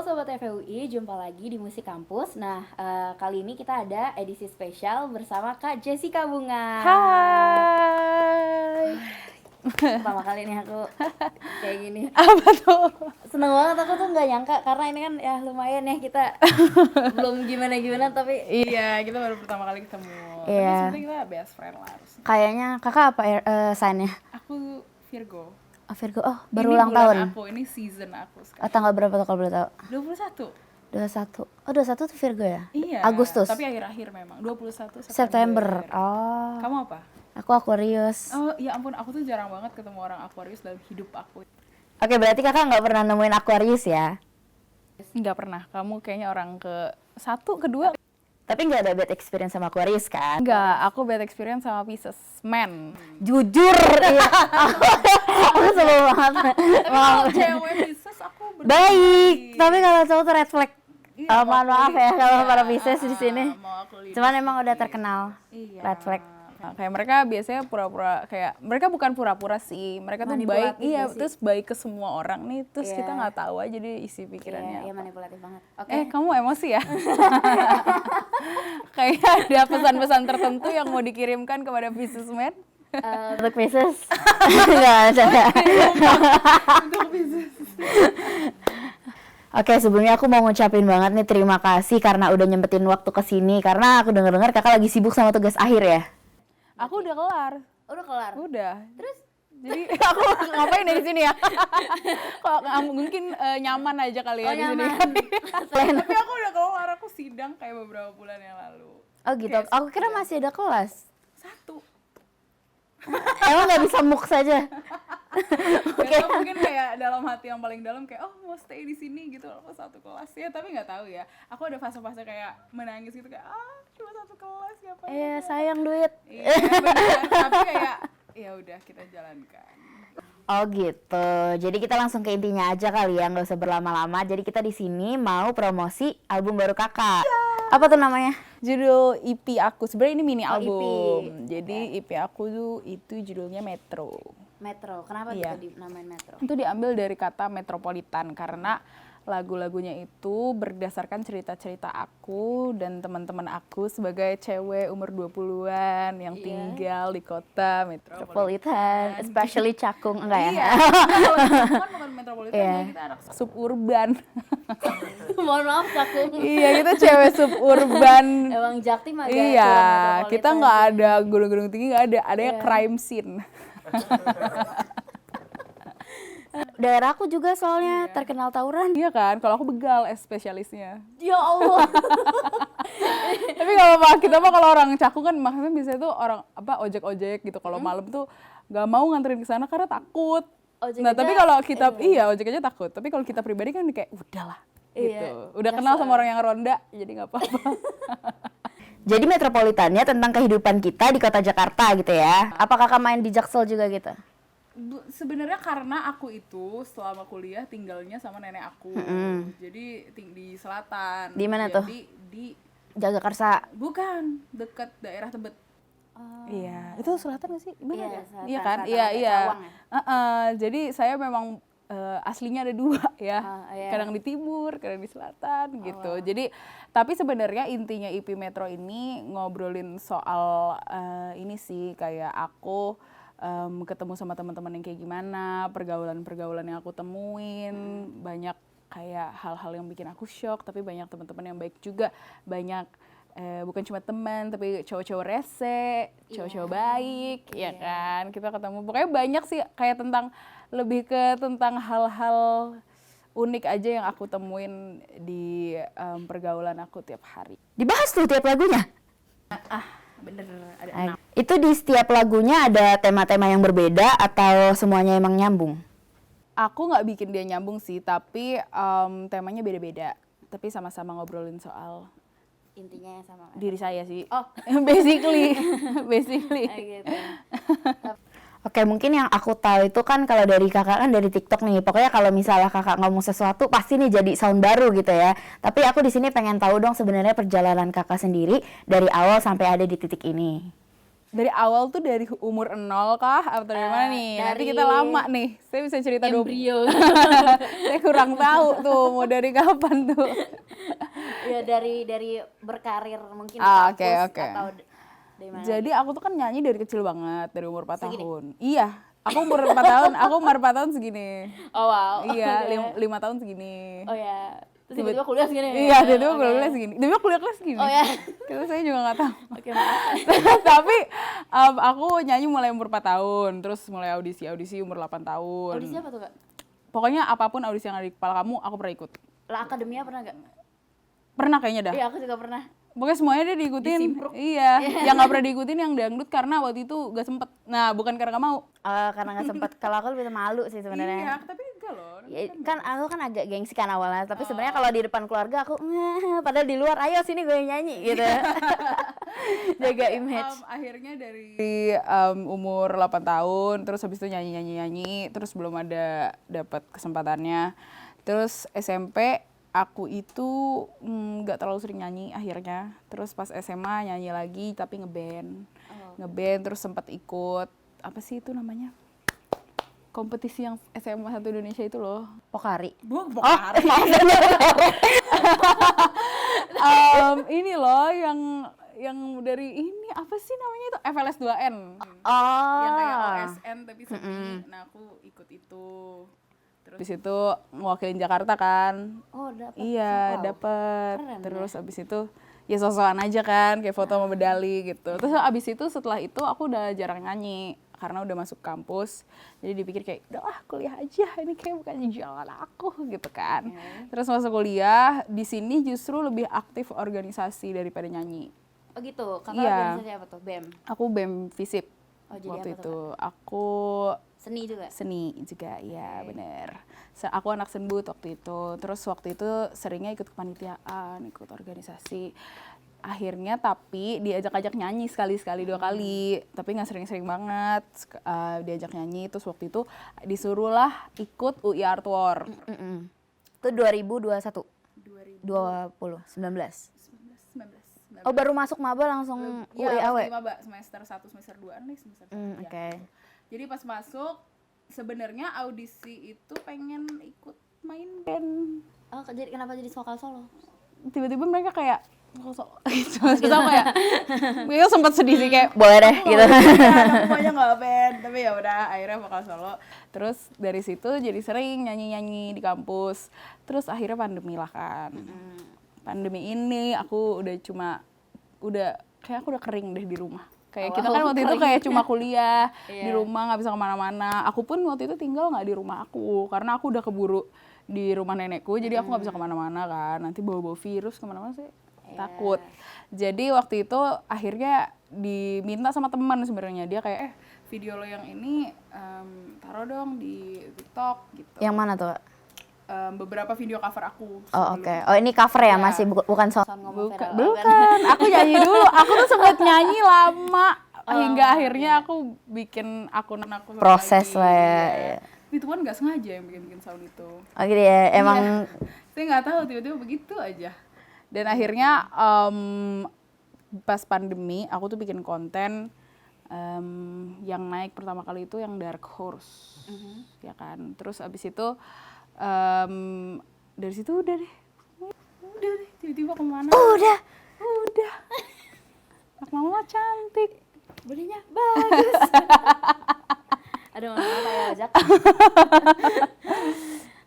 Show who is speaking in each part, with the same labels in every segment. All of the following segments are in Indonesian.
Speaker 1: Sobat FUI, jumpa lagi di Musik Kampus. Nah, kali ini kita ada edisi spesial bersama Kak Jessica Bunga.
Speaker 2: Hai.
Speaker 1: Pertama kali nih aku kayak gini.
Speaker 2: Apa tuh?
Speaker 1: Seneng banget, aku tuh nggak nyangka karena ini kan ya lumayan ya kita belum gimana-gimana tapi
Speaker 2: Iya, kita baru pertama kali ketemu.
Speaker 1: Iya.
Speaker 2: Tapi sebenarnya kita best friend lah harusnya.
Speaker 1: kayaknya kakak apa sign-nya?
Speaker 2: Aku Virgo.
Speaker 1: Oh, Virgo, baru
Speaker 2: Ini
Speaker 1: ulang
Speaker 2: bulan
Speaker 1: tahun.
Speaker 2: Aku, ini season aku
Speaker 1: Oh,
Speaker 2: sekarang.
Speaker 1: tanggal berapa tuh kalau boleh tahu?
Speaker 2: 21.
Speaker 1: 21. Oh, 21 tuh Virgo ya?
Speaker 2: Iya.
Speaker 1: Agustus.
Speaker 2: Tapi akhir-akhir memang. 21
Speaker 1: September. Oh.
Speaker 2: Kamu apa?
Speaker 1: Aku Aquarius.
Speaker 2: Oh, ya ampun, aku tuh jarang banget ketemu orang Aquarius dalam hidup aku.
Speaker 1: Oke, berarti kakak nggak pernah nemuin Aquarius ya?
Speaker 2: Nggak pernah. Kamu kayaknya orang ke satu, kedua.
Speaker 1: Tapi nggak ada bad experience sama Aquarius kan?
Speaker 2: Enggak, aku bad experience sama Pisces. Man.
Speaker 1: Jujur, iya. Aku sebel banget.
Speaker 2: Tapi kalau cewek Pisces aku
Speaker 1: Baik, tapi kalau cowok tuh red flag.
Speaker 2: Iya,
Speaker 1: Mohon
Speaker 2: mau aku
Speaker 1: maaf ya
Speaker 2: lead.
Speaker 1: kalau
Speaker 2: Iya,
Speaker 1: para Pisces di sini.
Speaker 2: mau aku lead
Speaker 1: Cuman
Speaker 2: sedikit.
Speaker 1: emang udah terkenal
Speaker 2: Iya.
Speaker 1: red flag.
Speaker 2: Nah, kayak mereka biasanya pura-pura, kayak mereka bukan pura-pura sih, mereka tuh baik,
Speaker 1: Manipulatif
Speaker 2: iya,
Speaker 1: gak sih?
Speaker 2: terus baik ke semua orang nih, terus
Speaker 1: Iya.
Speaker 2: kita nggak tahu aja dia isi pikirannya.
Speaker 1: Iya,
Speaker 2: apa.
Speaker 1: manipulatif banget. Oke.
Speaker 2: Kamu emosi ya? Kayak ada pesan-pesan tertentu yang mau dikirimkan kepada businessman?
Speaker 1: Untuk Pisces. Enggak ada.
Speaker 2: Untuk business.
Speaker 1: Oke, sebelumnya aku mau ngucapin banget nih terima kasih karena udah nyempetin waktu ke sini karena aku denger-dengar kakak lagi sibuk sama tugas akhir ya.
Speaker 2: Aku udah kelar.
Speaker 1: Udah kelar.
Speaker 2: Udah.
Speaker 1: Terus
Speaker 2: Jadi aku ngapain dari sini ya? Kok mungkin nyaman aja kali ya di sini. Tapi aku udah keluar, aku sidang kayak beberapa bulan yang lalu.
Speaker 1: Oh gitu.
Speaker 2: Kayak
Speaker 1: Aku kira masih ada kelas.
Speaker 2: 1.
Speaker 1: Emang nggak bisa mux saja?
Speaker 2: Oke. Mungkin kayak dalam hati yang paling dalam kayak mau stay di sini gitu loh, satu kelas ya, tapi nggak tahu ya. Aku ada fase-fase kayak menangis gitu kayak cuma satu kelas ngapain?
Speaker 1: Iya, sayang duit.
Speaker 2: Iya benar, tapi kayak ya udah kita jalankan.
Speaker 1: Oh gitu. Jadi kita langsung ke intinya aja kali ya, nggak usah berlama-lama. Jadi kita di sini mau promosi album baru kakak. Apa tuh namanya?
Speaker 2: Judul EP aku, sebenarnya ini mini
Speaker 1: Oh, EP.
Speaker 2: album. Jadi EP aku tuh itu judulnya Metro.
Speaker 1: Metro. Kenapa
Speaker 2: Iya.
Speaker 1: tuh dinamain Metro?
Speaker 2: Itu diambil dari kata metropolitan karena lagu-lagunya itu berdasarkan cerita-cerita aku dan teman-teman aku sebagai cewek umur 20-an yang
Speaker 1: Iya.
Speaker 2: tinggal di kota metropolitan.
Speaker 1: Metropolitan, especially Cakung enggak ya?
Speaker 2: Iya. Kalau di Cakung kan bukan metropolitan,
Speaker 1: Iya.
Speaker 2: ya, kita anak suburban.
Speaker 1: Mohon maaf Cakung.
Speaker 2: Iya, kita cewek suburban.
Speaker 1: Emang Jaktim agak
Speaker 2: Iya,
Speaker 1: kurang metropolitan
Speaker 2: kita nggak
Speaker 1: sih.
Speaker 2: ada gunung-gunung tinggi, nggak ada. Adanya
Speaker 1: Iya.
Speaker 2: crime scene.
Speaker 1: Daerah aku juga soalnya
Speaker 2: Iya.
Speaker 1: terkenal tawuran.
Speaker 2: Iya kan, kalau aku begal spesialisnya.
Speaker 1: Ya Allah.
Speaker 2: Tapi kalau kita mah kalau orang Cakung kan maksudnya biasanya tuh orang ojek-ojek gitu. Kalau malam tuh nggak mau nganterin ke sana karena takut.
Speaker 1: Ojek
Speaker 2: Nah,
Speaker 1: aja
Speaker 2: tapi kalau kita
Speaker 1: ini.
Speaker 2: ojek aja takut. Tapi kalau kita pribadi kan kayak udahlah
Speaker 1: Iya,
Speaker 2: gitu. Udah kenal sama orang yang ronda, jadi nggak apa-apa.
Speaker 1: Jadi metropolitannya tentang kehidupan kita di kota Jakarta gitu ya. Apa kakak main di Jaksel juga gitu?
Speaker 2: Sebenarnya karena aku itu selama kuliah tinggalnya sama nenek aku. Jadi di selatan.
Speaker 1: Di mana tuh?
Speaker 2: Di
Speaker 1: Jagakarsa.
Speaker 2: bukan dekat daerah Tebet. Iya, itu selatan nggak sih? Gimana
Speaker 1: Iya,
Speaker 2: ya?
Speaker 1: selatan,
Speaker 2: Iya kan?
Speaker 1: selatan,
Speaker 2: Iya,
Speaker 1: agak
Speaker 2: iya.
Speaker 1: Cawang ya?
Speaker 2: Jadi saya memang aslinya ada 2 ya.
Speaker 1: Iya.
Speaker 2: Kadang di timur, kadang di selatan gitu. Jadi tapi sebenarnya intinya EP Metro ini ngobrolin soal ini sih, kayak aku ketemu sama teman-teman yang kayak gimana, pergaulan-pergaulan yang aku temuin, banyak kayak hal-hal yang bikin aku shock, tapi banyak teman-teman yang baik juga, banyak bukan cuma teman, tapi cowok-cowok rese, cowok-cowok baik, ya kan, kita ketemu, pokoknya banyak sih kayak lebih ke tentang hal-hal unik aja yang aku temuin di pergaulan aku tiap hari.
Speaker 1: Dibahas tuh tiap lagunya.
Speaker 2: Bener, ada 6.
Speaker 1: Itu di setiap lagunya ada tema-tema yang berbeda atau semuanya emang nyambung?
Speaker 2: Aku nggak bikin dia nyambung sih, tapi temanya beda-beda. Tapi sama-sama ngobrolin soal
Speaker 1: Intinya sama.
Speaker 2: diri saya sih.
Speaker 1: Oh.
Speaker 2: basically.
Speaker 1: Gitu. Oke, mungkin yang aku tahu itu kan kalau dari kakak kan dari TikTok nih. Pokoknya kalau misalnya kakak ngomong sesuatu pasti nih jadi sound baru gitu ya. Tapi aku di sini pengen tahu dong sebenarnya perjalanan kakak sendiri dari awal sampai ada di titik ini.
Speaker 2: dari awal tuh dari umur 0 kah atau dari mana nih? Nanti kita lama nih. Saya bisa cerita
Speaker 3: embrio.
Speaker 2: Saya kurang tahu tuh mau dari kapan tuh.
Speaker 3: Ya dari berkarir mungkin di
Speaker 2: Oke.
Speaker 3: kampus atau dari mana?
Speaker 2: Jadi aku tuh kan nyanyi dari kecil banget, dari umur 4
Speaker 3: Segini?
Speaker 2: tahun. Iya, aku umur 4 tahun, aku umur 4 tahun segini.
Speaker 3: Oh wow.
Speaker 2: Iya,
Speaker 3: Oke.
Speaker 2: 5 tahun segini.
Speaker 3: Oh ya. Terus tiba-tiba kuliah segini.
Speaker 2: Iya, tiba-tiba
Speaker 3: Oke.
Speaker 2: kuliah segini. Tiba-tiba kuliah kelas segini.
Speaker 3: Oh ya.
Speaker 2: Karena saya juga nggak tahu.
Speaker 3: Oke, maaf.
Speaker 2: Tapi aku nyanyi mulai umur 4 tahun, terus mulai audisi umur 8 tahun.
Speaker 3: Audisi apa tuh, Kak?
Speaker 2: Pokoknya apapun audisi yang ada di kepala kamu, aku pernah ikut.
Speaker 3: Lah akademia pernah gak?
Speaker 2: Pernah kayaknya dah.
Speaker 3: Iya, aku juga pernah.
Speaker 2: Pokoknya semuanya dia diikutin.
Speaker 3: Disimpruk.
Speaker 2: Iya, yang nggak pernah diikutin yang dangdut karena waktu itu gak sempet. Nah, bukan karena gak mau.
Speaker 1: Karena nggak sempet. Kalau aku lebih malu sih
Speaker 2: Iya,
Speaker 1: sebenarnya.
Speaker 2: tapi enggak loh.
Speaker 1: Ya, kan aku kan agak gengsi kan awalnya, tapi sebenarnya kalau di depan keluarga aku padahal di luar ayo sini gue nyanyi gitu. Jaga image.
Speaker 2: Akhirnya dari umur 8 tahun, terus habis itu nyanyi, terus belum ada dapat kesempatannya. Terus SMP aku itu nggak terlalu sering nyanyi akhirnya. Terus pas SMA nyanyi lagi tapi ngeband. Ngeband terus sempat ikut apa sih itu namanya? Kompetisi yang SMA 1 Indonesia itu loh.
Speaker 1: Pokari.
Speaker 2: Pokari. Ini loh yang dari ini apa sih namanya itu FLS 2N. Yang kayak OSN tapi sepi. Nah, aku ikut itu. Terus habis itu mewakilin Jakarta kan.
Speaker 3: Oh, dapat.
Speaker 2: Iya,
Speaker 3: Wow.
Speaker 2: dapet.
Speaker 3: Keren,
Speaker 2: Terus abis itu ya sosokan aja kan, kayak foto sama medali gitu. Terus abis itu setelah itu aku udah jarang nyanyi karena udah masuk kampus. Jadi dipikir kayak udah lah kuliah aja, ini kayak bukan jalan aku gitu kan. Terus masuk kuliah, di sini justru lebih aktif organisasi daripada nyanyi.
Speaker 3: Oh gitu. Kakak
Speaker 2: Iya.
Speaker 3: organisasi apa tuh? BEM.
Speaker 2: Aku BEM FISIP
Speaker 3: Oh, jadi
Speaker 2: waktu
Speaker 3: apa
Speaker 2: itu.
Speaker 3: tuh,
Speaker 2: Aku
Speaker 3: Seni juga.
Speaker 2: seni juga, iya bener. Aku anak senbut waktu itu. Terus waktu itu seringnya ikut kepanitiaan, ikut organisasi. Akhirnya tapi diajak-ajak nyanyi sekali-sekali 2 kali. Tapi nggak sering-sering banget diajak nyanyi. Terus waktu itu disuruhlah ikut UI Art War.
Speaker 1: Itu 2021. 20, 19. Oh, baru masuk maba langsung
Speaker 2: Iya,
Speaker 1: UIAW.
Speaker 2: pas maba semester 1, semester 2 nih, semester 1.
Speaker 1: Oke.
Speaker 2: Jadi pas masuk sebenarnya audisi itu pengen ikut main band.
Speaker 3: Oh, jadi kenapa jadi vokal solo?
Speaker 2: Tiba-tiba mereka kayak sosok gitu. Terus aku kayak gue sempat sedih sih kayak
Speaker 1: Boleh deh gitu.
Speaker 2: aku pokoknya nggak band, tapi ya udah akhirnya vokal solo. Terus dari situ jadi sering nyanyi-nyanyi di kampus. Terus akhirnya pandemi lah kan. Pandemi ini aku udah kayak aku udah kering deh di rumah. Kayak kita kan waktu itu kayak cuma kuliah di rumah, nggak bisa kemana-mana. Aku pun waktu itu tinggal nggak di rumah aku karena aku udah keburu di rumah nenekku, jadi aku nggak bisa kemana-mana kan. Nanti bawa-bawa virus kemana-mana sih takut. Jadi waktu itu akhirnya diminta sama teman sebenarnya, dia kayak video lo yang ini taruh dong di TikTok gitu.
Speaker 1: Yang mana tuh?
Speaker 2: Beberapa video cover aku.
Speaker 1: Oh, oke. Oh, ini cover ya, masih bukan sound.
Speaker 2: Bukan, aku nyanyi dulu. Aku tuh sempat nyanyi lama hingga akhirnya aku bikin akun aku
Speaker 1: Proses
Speaker 2: lagi.
Speaker 1: lah ya.
Speaker 2: Iya. Itu kan nggak sengaja yang bikin sound itu.
Speaker 1: Oh gitu ya, emang
Speaker 2: Saya nggak tahu tiba-tiba begitu aja. Dan akhirnya pas pandemi aku tuh bikin konten yang naik pertama kali itu yang Dark Horse, ya kan. Terus abis itu dari situ udah deh tiba-tiba kemana? Udah. Anak mama cantik.
Speaker 3: Bodinya bagus. Aduh, mana saya ajak.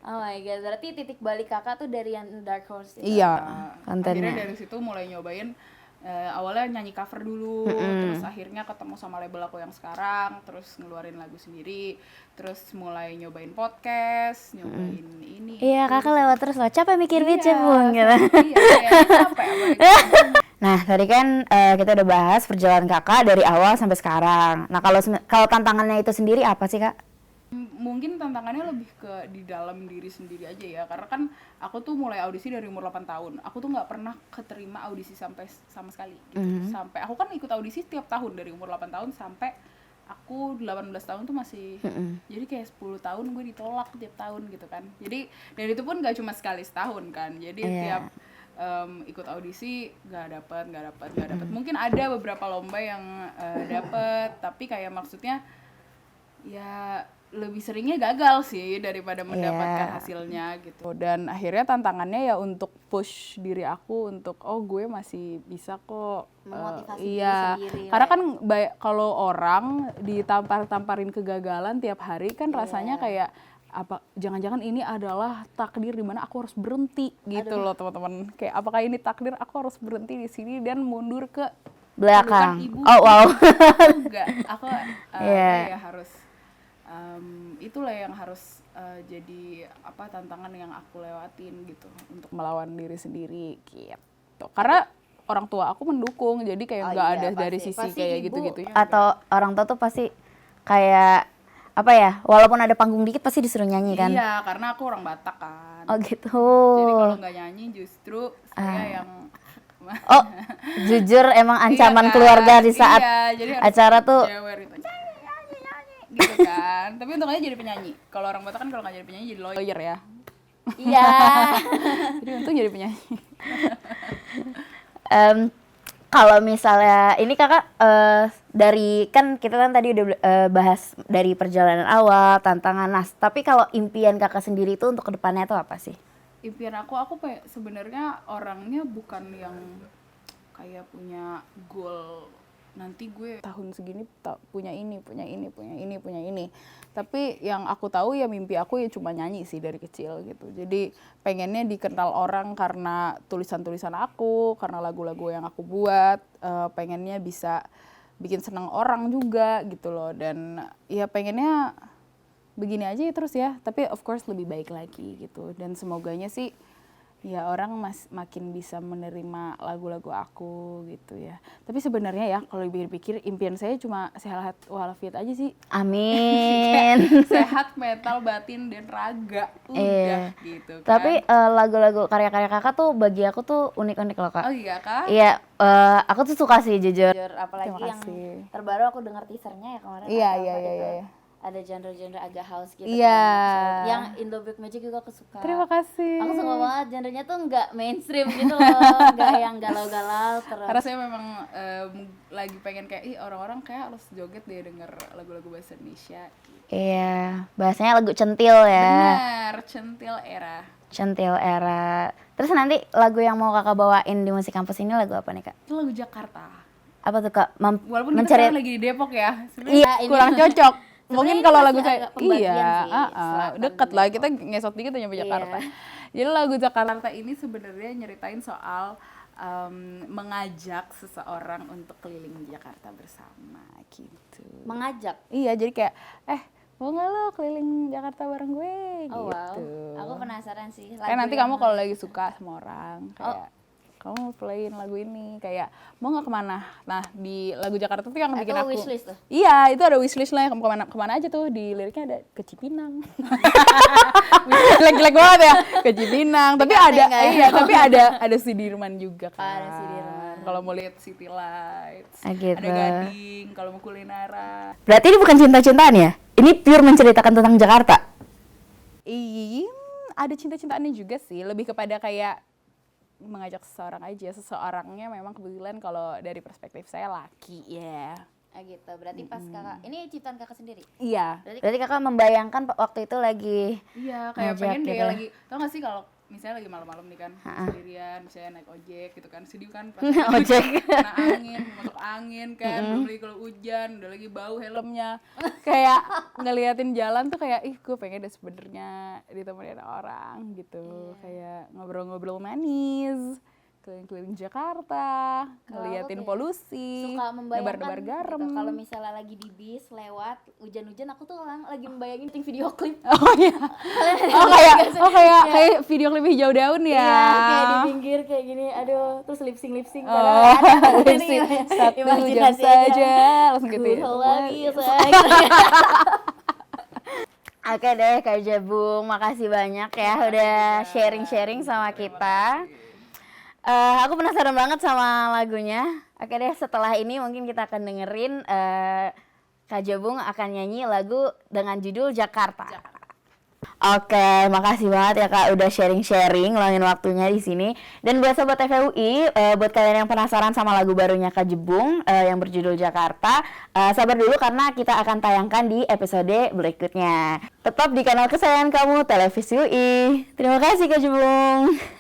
Speaker 3: Oh my god, berarti titik balik kakak tuh dari yang Dark Horse itu.
Speaker 2: Iya.
Speaker 1: kontennya.
Speaker 2: Akhirnya dari situ mulai nyobain awalnya nyanyi cover dulu, terus akhirnya ketemu sama label aku yang sekarang, terus ngeluarin lagu sendiri, terus mulai nyobain podcast, nyobain ini.
Speaker 1: Iya, kakak lewat terus loh. Capek mikir
Speaker 2: Iya,
Speaker 1: gitu, Bung gitu.
Speaker 2: Iya, kayak capek apalagi.
Speaker 1: Nah, tadi kan kita udah bahas perjalanan kakak dari awal sampai sekarang. Nah, kalau tantangannya itu sendiri apa sih, Kak?
Speaker 2: Mungkin tantangannya lebih ke di dalam diri sendiri aja ya, karena kan aku tuh mulai audisi dari umur 8 tahun. Aku tuh nggak pernah keterima audisi sama sekali gitu. Sampai aku kan ikut audisi tiap tahun dari umur 8 tahun sampai aku 18 tahun tuh masih jadi kayak 10 tahun gue ditolak tiap tahun gitu kan. Jadi dan itu pun nggak cuma sekali setahun kan. Jadi tiap ikut audisi nggak dapet. Mungkin ada beberapa lomba yang dapet, tapi kayak maksudnya ya lebih seringnya gagal sih daripada mendapatkan hasilnya gitu. Dan akhirnya tantangannya ya untuk push diri aku untuk gue masih bisa kok.
Speaker 3: Memotivasi
Speaker 2: Iya,
Speaker 3: diri sendiri
Speaker 2: karena
Speaker 3: lah
Speaker 2: kan kalau orang ditamparin kegagalan tiap hari kan rasanya kayak apa jangan-jangan ini adalah takdir di mana aku harus berhenti gitu loh teman-teman. Kayak apakah ini takdir aku harus berhenti di sini dan mundur ke
Speaker 1: Belakang.
Speaker 2: ibu.
Speaker 1: Oh wow.
Speaker 2: Enggak, aku ya harus itulah yang harus jadi apa tantangan yang aku lewatin gitu untuk melawan diri sendiri gitu. Karena orang tua aku mendukung, jadi kayak nggak ada dari sisi
Speaker 3: pasti
Speaker 2: kayak
Speaker 3: ibu
Speaker 2: gitu-gitunya.
Speaker 1: Atau orang tua tuh pasti kayak apa ya, walaupun ada panggung dikit pasti disuruh nyanyi kan?
Speaker 2: Iya, karena aku orang Batak kan.
Speaker 1: Oh gitu.
Speaker 2: Jadi kalau nggak nyanyi justru saya yang
Speaker 1: Oh, jujur emang ancaman
Speaker 2: Iya kan?
Speaker 1: keluarga di saat
Speaker 2: jadi harus
Speaker 1: acara tuh.
Speaker 2: jewer gitu. Nyanyi gitu kan. Tapi untungnya jadi penyanyi. Kalau orang Batak kan kalau nggak jadi penyanyi jadi lawyer ya.
Speaker 3: iya.
Speaker 2: Jadi untung jadi penyanyi.
Speaker 1: Kalau misalnya ini kakak dari kan kita kan tadi udah bahas dari perjalanan awal, tantangan nas. Tapi kalau impian kakak sendiri itu untuk kedepannya itu apa sih?
Speaker 2: Impian aku sebenarnya orangnya bukan yang kayak punya goal nanti gue tahun segini punya ini. Tapi yang aku tahu ya mimpi aku ya cuma nyanyi sih dari kecil gitu. Jadi pengennya dikenal orang karena tulisan-tulisan aku, karena lagu-lagu yang aku buat. Pengennya bisa bikin senang orang juga gitu loh. Dan ya pengennya begini aja ya terus ya. Tapi of course lebih baik lagi gitu. Dan semoganya sih ya orang makin bisa menerima lagu-lagu aku gitu ya. Tapi sebenarnya ya kalau dipikir impian saya cuma sehat walafiat aja sih.
Speaker 1: Amin.
Speaker 2: Sehat mental, batin dan raga. Udah gitu kan.
Speaker 1: Tapi lagu-lagu karya-karya kakak tuh bagi aku tuh unik-unik loh kak.
Speaker 2: Oh iya kak?
Speaker 1: Iya, aku tuh suka sih jujur.
Speaker 3: Apalagi
Speaker 2: Terima
Speaker 3: yang
Speaker 2: kasih.
Speaker 3: terbaru aku dengar teasernya ya kemarin.
Speaker 2: Iya,
Speaker 3: atau
Speaker 2: iya,
Speaker 3: apa
Speaker 2: iya,
Speaker 3: itu.
Speaker 2: iya.
Speaker 3: Ada genre-genre agak house gitu
Speaker 2: Iya.
Speaker 3: kan. Yang Indo Black Magic juga aku suka.
Speaker 2: Terima kasih.
Speaker 3: Aku suka banget genrenya tuh nggak mainstream gitu loh, nggak yang galau-galau terus.
Speaker 2: Karena saya memang lagi pengen kayak orang-orang kayak harus joget deh denger lagu-lagu bahasa Indonesia.
Speaker 1: Iya, bahasanya lagu centil ya.
Speaker 2: Benar, centil era.
Speaker 1: Centil era. Terus nanti lagu yang mau kakak bawain di musik kampus ini lagu apa nih kak?
Speaker 2: Itu lagu Jakarta.
Speaker 1: Apa tuh kak?
Speaker 2: Walaupun kita sekarang lagi di Depok ya, sebenarnya
Speaker 1: Iya,
Speaker 2: kurang cocok. Mungkin
Speaker 3: Sebenarnya
Speaker 2: kalau
Speaker 3: ini
Speaker 2: lagu
Speaker 3: masih
Speaker 2: saya
Speaker 3: agak pembagian sih,
Speaker 2: deket lah, kita ngesot dikit aja nyampe Jakarta.
Speaker 3: Iya.
Speaker 2: Jadi lagu Jakarta ini sebenarnya nyeritain soal mengajak seseorang untuk keliling Jakarta bersama gitu.
Speaker 3: Mengajak.
Speaker 2: Iya, jadi kayak mau nggak lo keliling Jakarta bareng gue
Speaker 3: Oh
Speaker 2: gitu.
Speaker 3: wow, aku penasaran sih.
Speaker 2: Kayak nanti
Speaker 3: yang-
Speaker 2: kamu kalau lagi suka sama orang kayak kamu playin lagu ini kayak mau nggak kemana. Nah di lagu Jakarta tuh yang bikin
Speaker 3: Atau
Speaker 2: aku
Speaker 3: wishlist tuh?
Speaker 2: Iya itu ada wishlist lah kamu kemana aja tuh di liriknya ada ke Cipinang. Jelek-jelek banget ya ke Cipinang tapi ada tapi ada Sudirman juga kan.
Speaker 3: Ada Sudirman.
Speaker 2: Kalau mau lihat City Lights
Speaker 1: Gitu.
Speaker 2: ada Gading kalau mau kulineran.
Speaker 1: Berarti ini bukan cinta-cintaan ya? Ini pure menceritakan tentang Jakarta.
Speaker 2: Iya, ada cinta-cintaannya juga sih. Lebih kepada kayak mengajak seseorang aja. Seseorangnya memang kebetulan kalau dari perspektif saya laki ya.
Speaker 3: Gitu. Berarti pas kakak, ini ciptaan kakak sendiri.
Speaker 2: Iya.
Speaker 1: Berarti kakak membayangkan waktu itu lagi
Speaker 2: Iya, kayak
Speaker 1: ngajak
Speaker 2: pengen
Speaker 1: gitu.
Speaker 2: kayak lagi. Tau gak sih kalau misalnya lagi malam-malam nih kan sendirian, misalnya naik ojek gitu kan, sedih kan pas
Speaker 1: Ojek.
Speaker 2: kena angin, masuk angin kan, belum lagi kalau hujan, udah lagi bau helmnya, kayak ngeliatin jalan tuh kayak ih gue pengen deh sebenarnya ditemenin orang gitu, kayak ngobrol-ngobrol manis, keliling-keliling Jakarta, ngeliatin
Speaker 3: kayak
Speaker 2: polusi,
Speaker 3: Suka membayangkan
Speaker 2: nebar-nebar garam.
Speaker 3: gitu. Kalau misalnya lagi di bis lewat hujan-hujan, aku tuh lagi membayangin ting video klip.
Speaker 2: Oh iya. Kayak video klip hijau daun ya.
Speaker 3: Iya, kayak di pinggir kayak gini. Aduh, terus lip sync.
Speaker 2: Oh,
Speaker 3: Padahal
Speaker 2: satu jam
Speaker 3: imajinasi
Speaker 2: saja langsung gitu ya.
Speaker 3: Lagi
Speaker 1: Oke deh Kak Jabung, makasih banyak ya udah sharing-sharing sama kita. Aku penasaran banget sama lagunya. Oke deh, setelah ini mungkin kita akan dengerin Kak Jabung akan nyanyi lagu dengan judul Jakarta. Oke, makasih banget ya Kak udah sharing-sharing, ngeluangin waktunya di sini. Dan buat sobat FUI, buat kalian yang penasaran sama lagu barunya Kak Jebung yang berjudul Jakarta, sabar dulu karena kita akan tayangkan di episode berikutnya. Tetap di kanal kesayangan kamu, Televisi UI. Terima kasih Kak Jebung.